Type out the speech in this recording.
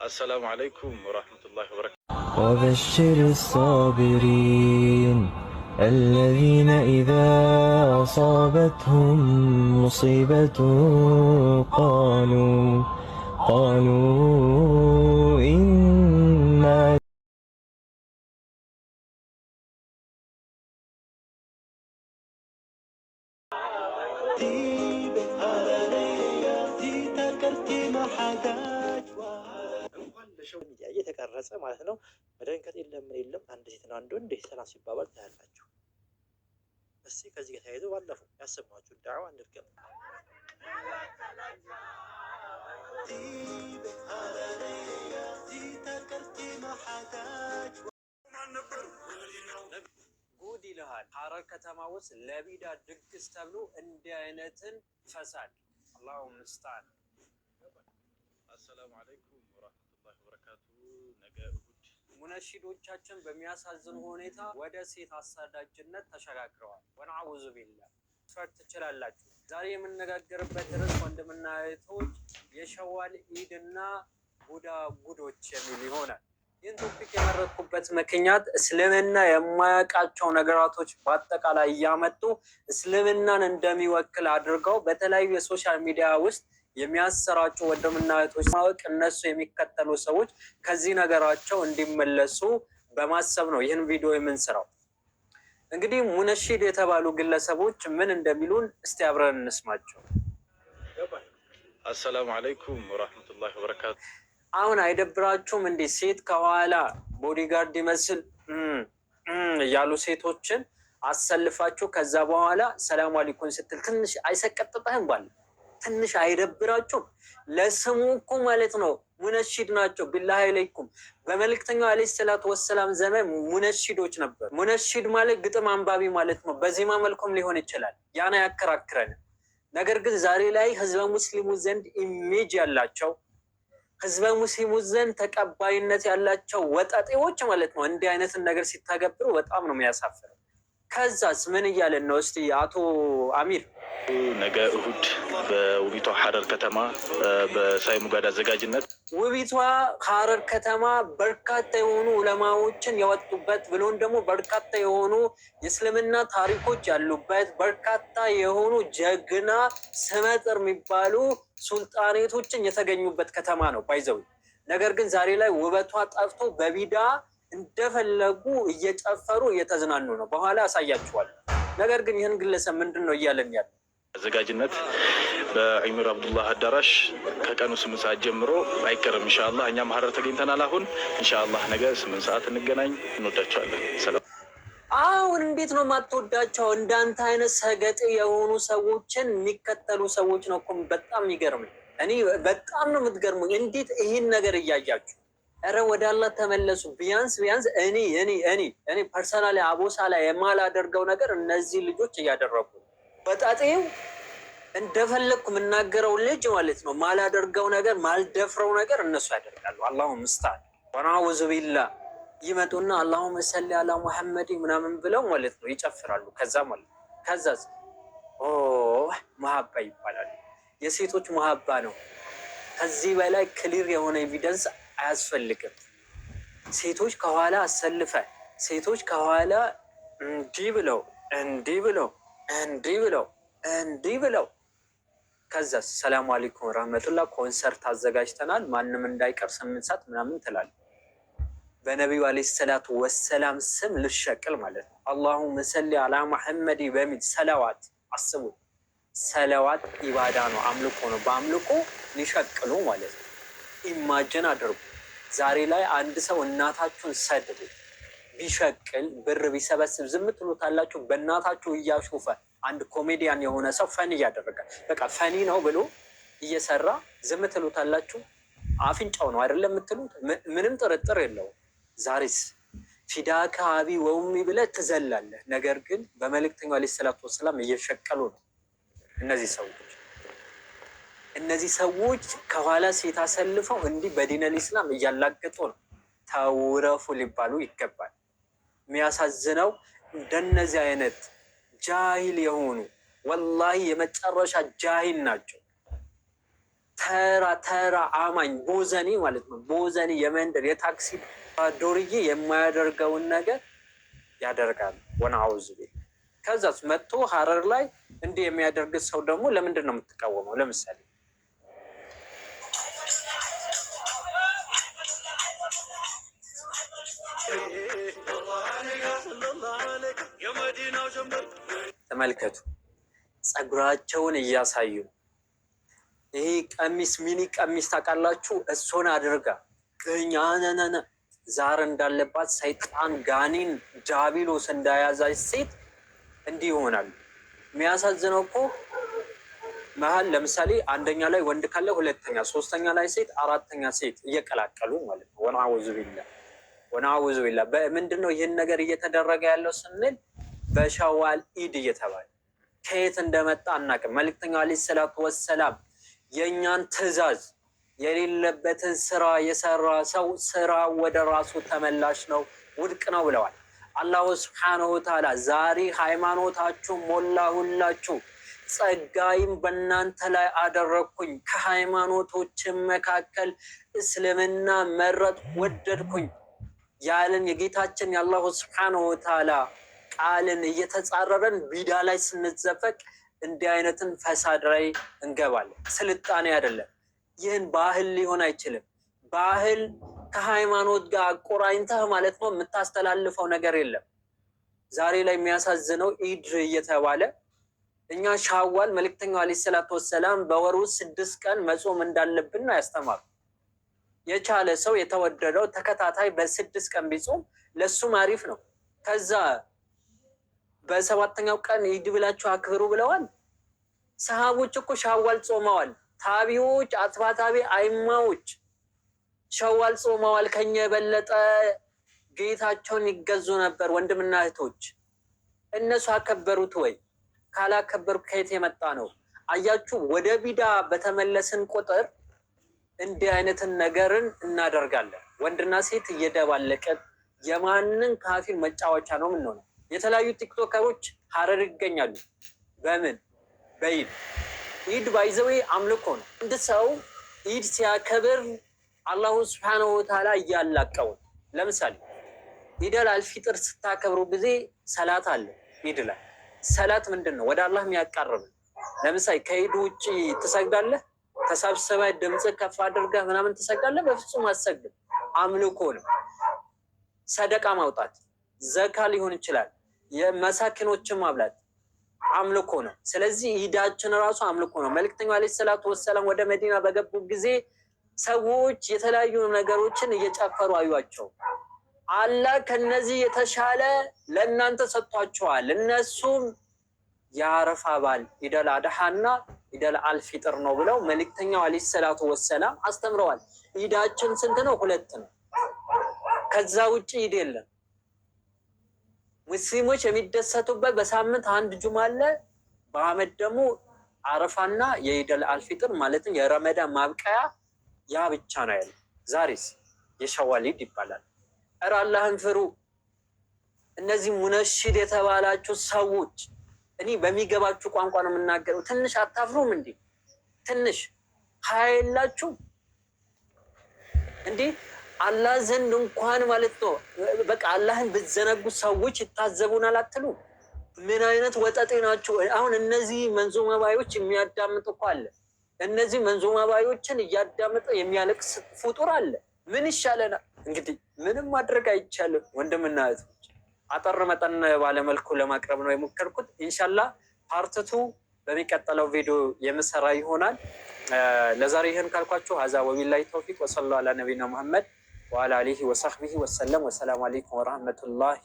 السلام عليكم ورحمة الله وبركاته. وبشر الصابرين الذين إذا أصابتهم مصيبة قالوا إنا እየተቀረጸ ማለት ነው። መደንገጥ የለም ምን የለም። አንድ ሴትና አንድ ወንድ ሰላም ሲባባል ታያላችሁ። እስኪ ከዚህ ጋር ተያይዞ ባለፈው ያሰማችሁ ዳዕዋ እንድትገባ ጉድ ይልሃል። ሐረር ከተማ ውስጥ ለቢዳ ድግስ ተብሎ እንዲህ አይነትን ፈሳድ አላሁ ሙስታን። አሰላሙ አለይኩም ወራህመቱላሂ ወበረካቱ። ነገ እሁድ ሙነሺዶቻችን በሚያሳዝን ሁኔታ ወደ ሴት አሳዳጅነት ተሸጋግረዋል። ወነዐውዙ ቢላህ ፈር ትችላላችሁ። ዛሬ የምንነጋገርበት ርዕስ ወንድምና እህቶች የሸዋል ኢድና ቡዳ ጉዶች የሚል ይሆናል። ይህን ቶፒክ የመረጥኩበት ምክንያት እስልምና የማያውቃቸው ነገራቶች በአጠቃላይ እያመጡ እስልምናን እንደሚወክል አድርገው በተለያዩ የሶሻል ሚዲያ ውስጥ የሚያሰራጩ ወንድምና እህቶች ማወቅ እነሱ የሚከተሉ ሰዎች ከዚህ ነገራቸው እንዲመለሱ በማሰብ ነው ይህን ቪዲዮ የምንሰራው። እንግዲህ ሙነሺድ የተባሉ ግለሰቦች ምን እንደሚሉን እስቲ አብረን እንስማቸው። አሰላሙ አለይኩም ወራህመቱላሂ ወበረካቱ። አሁን አይደብራችሁም እንዴ? ሴት ከኋላ ቦዲጋርድ ይመስል ያሉ ሴቶችን አሰልፋችሁ ከዛ በኋላ ሰላም አለይኩም ስትል ትንሽ አይሰቀጥጥህም? ባለ ትንሽ አይደብራችሁም? ለስሙ እኮ ማለት ነው ሙነሺድ ናቸው። ቢላሂ አለይኩም በመልእክተኛው አለይሂ ሰላቱ ወሰላም ዘመን ሙነሺዶች ነበር። ሙነሺድ ማለት ግጥም አንባቢ ማለት ነው። በዜማ መልኩም ሊሆን ይችላል። ያን አያከራክረንም። ነገር ግን ዛሬ ላይ ህዝበ ሙስሊሙ ዘንድ ኢሜጅ ያላቸው ህዝበ ሙስሊሙ ዘንድ ተቀባይነት ያላቸው ወጣጤዎች ማለት ነው እንዲህ አይነትን ነገር ሲታገብሩ በጣም ነው የሚያሳፍረው። ከዛስ ምን እያለን ነው? እስቲ አቶ አሚር ነገ እሁድ በውቢቷ ሐረር ከተማ በሳይ ሙጋድ አዘጋጅነት ውቢቷ ሐረር ከተማ በርካታ የሆኑ ዑለማዎችን ያወጡበት ብሎን ደግሞ በርካታ የሆኑ የእስልምና ታሪኮች ያሉበት በርካታ የሆኑ ጀግና ስመጥር የሚባሉ ሱልጣኔቶችን የተገኙበት ከተማ ነው ባይዘው። ነገር ግን ዛሬ ላይ ውበቷ ጠፍቶ በቢዳ እንደፈለጉ እየጨፈሩ እየተዝናኑ ነው። በኋላ ያሳያችኋል። ነገር ግን ይህን ግለሰብ ምንድን ነው እያለን ያለ አዘጋጅነት በዒምር አብዱላህ አዳራሽ ከቀኑ 8 ሰዓት ጀምሮ አይቀርም ኢንሻአላህ። እኛም ሐረር ተገኝተናል። አሁን ኢንሻአላህ ነገ 8 ሰዓት እንገናኝ። እንወዳቸዋለን። ሰላም። አሁን እንዴት ነው የማትወዳቸው? እንዳንተ አይነት ሰገጤ የሆኑ ሰዎችን የሚከተሉ ሰዎች ነው እኮ በጣም የሚገርመኝ። እኔ በጣም ነው የምትገርሙኝ። እንዴት ይህን ነገር እያያችሁ? ኧረ ወደ አላህ ተመለሱ። ቢያንስ እኔ ፐርሰናሊ አቦሳ ላይ የማላደርገው ነገር እነዚህ ልጆች እያደረጉ በጣጤው እንደፈለግኩ የምናገረው ልጅ ማለት ነው ማላደርገው ነገር ማልደፍረው ነገር እነሱ ያደርጋሉ። አላሁ ሙስታን ወነዐውዙ ቢላህ ይመጡና አላሁመ ሰሊ አላ ሙሐመድ ምናምን ብለው ማለት ነው ይጨፍራሉ። ከዛ ማለት ከዛስ መሀባ ይባላል። የሴቶች መሀባ ነው። ከዚህ በላይ ክሊር የሆነ ኤቪደንስ አያስፈልግም። ሴቶች ከኋላ አሰልፈ ሴቶች ከኋላ እንዲህ ብለው ከዛ ሰላም አለይኩም ረህመቱላህ ኮንሰርት አዘጋጅተናል ማንም እንዳይቀር 8 ሰዓት ምናምን ትላል። በነቢዩ አለይሂ ሰላቱ ወሰላም ስም ልሸቅል ማለት ነው። አላሁመ ሰሊ አላ ሙሐመድ በሚል ሰለዋት አስቡ። ሰለዋት ኢባዳ ነው፣ አምልኮ ነው። በአምልኮ ሊሸቅሉ ማለት ነው። ኢማጅን አድርጉ። ዛሬ ላይ አንድ ሰው እናታችሁን ሰድቡ ቢሸቅል ብር ቢሰበስብ ዝም ትሉታላችሁ? በእናታችሁ እያሾፈ አንድ ኮሜዲያን የሆነ ሰው ፈኒ እያደረገ በቃ ፈኒ ነው ብሎ እየሰራ ዝም ትሉታላችሁ? አፍንጫው ነው አይደለም የምትሉት? ምንም ጥርጥር የለውም። ዛሬስ ፊዳከ አቢ ወኡሚ ብለህ ትዘላለህ። ነገር ግን በመልእክተኛው አለይሂ ሰላቱ ወሰላም እየሸቀሉ ነው እነዚህ ሰዎች ከኋላ ሴት አሰልፈው እንዲህ በዲነል ኢስላም እያላገጡ ነው። ተውረፉ ሊባሉ ይገባል። የሚያሳዝነው እንደነዚህ አይነት ጃሂል የሆኑ ወላሂ የመጨረሻ ጃሂል ናቸው። ተራ አማኝ ቦዘኔ ማለት ነው። ቦዘኔ የመንደር የታክሲ ዶርዬ የማያደርገውን ነገር ያደርጋል። ወነአውዝ ቢላህ። ከዛስ መጥቶ ሀረር ላይ እንዲህ የሚያደርግ ሰው ደግሞ ለምንድን ነው የምትቃወመው? ለምሳሌ ተመልከቱ፣ ፀጉራቸውን እያሳዩ ይሄ ቀሚስ ሚኒ ቀሚስ ታውቃላችሁ? እሱን አድርጋ እኛነነ ዛር እንዳለባት ሰይጣን ጋኔን ዳቢሎስ እንዳያዛች ሴት እንዲህ ይሆናሉ። የሚያሳዝነው እኮ መሀል ለምሳሌ አንደኛ ላይ ወንድ ካለ ሁለተኛ፣ ሶስተኛ ላይ ሴት፣ አራተኛ ሴት እየቀላቀሉ ማለት ነው። ወነአውዙ ቢላ። ምንድን ነው ይህን ነገር እየተደረገ ያለው ስንል በሸዋል ኢድ እየተባለ ከየት እንደመጣ አናውቅም። መልእክተኛው ዓለይሂ ሰላቱ ወሰላም የእኛን ትዕዛዝ የሌለበትን ስራ የሰራ ሰው ስራ ወደ ራሱ ተመላሽ ነው፣ ውድቅ ነው ብለዋል። አላሁ ስብሓነሁ ወተዓላ ዛሬ ሃይማኖታችሁ ሞላሁላችሁ፣ ጸጋይም በእናንተ ላይ አደረግኩኝ፣ ከሃይማኖቶችን መካከል እስልምና መረጥ ወደድኩኝ ያለን የጌታችን የአላሁ ስብሓነሁ ወተዓላ ቃልን እየተጻረረን ቢዳ ላይ ስንዘፈቅ እንዲህ አይነትን ፈሳድ ላይ እንገባለን። ስልጣኔ አይደለም። ይህን ባህል ሊሆን አይችልም። ባህል ከሃይማኖት ጋር አቆራኝተህ ማለት ነው የምታስተላልፈው ነገር የለም። ዛሬ ላይ የሚያሳዝነው ኢድ እየተባለ እኛ ሻዋል መልእክተኛው ዓለይሂ ሰላቱ ወሰላም በወሩ 6 ቀን መጾም እንዳለብን ነው ያስተማሩ። የቻለ ሰው የተወደደው ተከታታይ በ6 ቀን ቢጾም ለሱም አሪፍ ነው። ከዛ በ7ኛው ቀን ኢድ ብላችሁ አክብሩ ብለዋል። ሰሃቦች እኮ ሻዋል ጾመዋል። ታቢዎች፣ አጥባታቢ አይማዎች ሸዋል ጾመዋል። ከኛ የበለጠ ጌታቸውን ይገዙ ነበር። ወንድምና እህቶች እነሱ አከበሩት ወይ? ካላከበሩ ከየት የመጣ ነው? አያችሁ፣ ወደ ቢዳ በተመለስን ቁጥር እንዲህ አይነትን ነገርን እናደርጋለን። ወንድና ሴት እየደባለቀን የማንን ካፊር መጫወቻ ነው የምንሆነው። የተለያዩ ቲክቶከሮች ሀረር ይገኛሉ። በምን በኢድ ኢድ ባይዘዌ አምልኮ ነው። አንድ ሰው ኢድ ሲያከብር አላሁ ስብሓነሁ ወተዓላ እያላቀው። ለምሳሌ ኢደል አልፊጥር ስታከብሩ ጊዜ ሰላት አለ። ኢድ ላይ ሰላት ምንድን ነው? ወደ አላህ የሚያቃርብ። ለምሳሌ ከኢድ ውጭ ትሰግዳለህ? ተሰብስበህ ድምፅ ከፍ አድርገህ ምናምን ትሰግዳለህ? በፍጹም አትሰግድም። አምልኮ ነው። ሰደቃ ማውጣት፣ ዘካ ሊሆን ይችላል፣ የመሳኪኖችን ማብላት አምልኮ ነው። ስለዚህ ኢዳችን ራሱ አምልኮ ነው። መልእክተኛው ዓለይሂ ሰላቱ ወሰላም ወደ መዲና በገቡ ጊዜ ሰዎች የተለያዩ ነገሮችን እየጨፈሩ አዩአቸው። አላህ ከነዚህ የተሻለ ለእናንተ ሰጥቷቸዋል። እነሱም የአረፋ በዓል ኢደል አድሃና ኢደል አልፊጥር ነው ብለው መልእክተኛው ዓለይሂ ሰላቱ ወሰላም አስተምረዋል። ኢዳችን ስንት ነው? 2 ነው። ከዛ ውጭ ኢድ የለም። ሙስሊሞች የሚደሰቱበት በሳምንት 1 ጁማ አለ። በአመት ደግሞ አረፋና የኢደል አልፊጥር ማለትም የረመዳን ማብቀያ ያ ብቻ ነው ያለ። ዛሬስ የሸዋል ኢድ ይባላል። እረ አላህን ፍሩ። እነዚህ ሙነሽድ የተባላችሁ ሰዎች እኔ በሚገባችሁ ቋንቋ ነው የምናገረው። ትንሽ አታፍሩም እንዴ? ትንሽ ሀያ የላችሁ እንዴ? አላህ ዘንድ እንኳን ማለት ነው በቃ አላህን ብትዘነጉ ሰዎች ይታዘቡናል አትሉ? ምን አይነት ወጠጤ ናችሁ? አሁን እነዚህ መንዙማ ባዮች የሚያዳምጥ እኮ አለ። እነዚህ መንዙማ ባዮችን እያዳመጠ የሚያለቅስ ፍጡር አለ። ምን ይሻለናል? እንግዲህ ምንም ማድረግ አይቻልም። ወንድምና እህቶች አጠር መጠን ባለመልኩ ለማቅረብ ነው የሞከርኩት። ኢንሻላህ ፓርትቱ በሚቀጥለው ቪዲዮ የምሰራ ይሆናል። ለዛሬ ይህን ካልኳችሁ ሀዛ ወቢላሂ ተውፊቅ ወሰላሁ ዐላ ነቢይና ሙሐመድ ወዐላ አሊሂ ወሰህቢሂ ወሰለም። ወሰላሙ አለይኩም ወረህመቱላሂ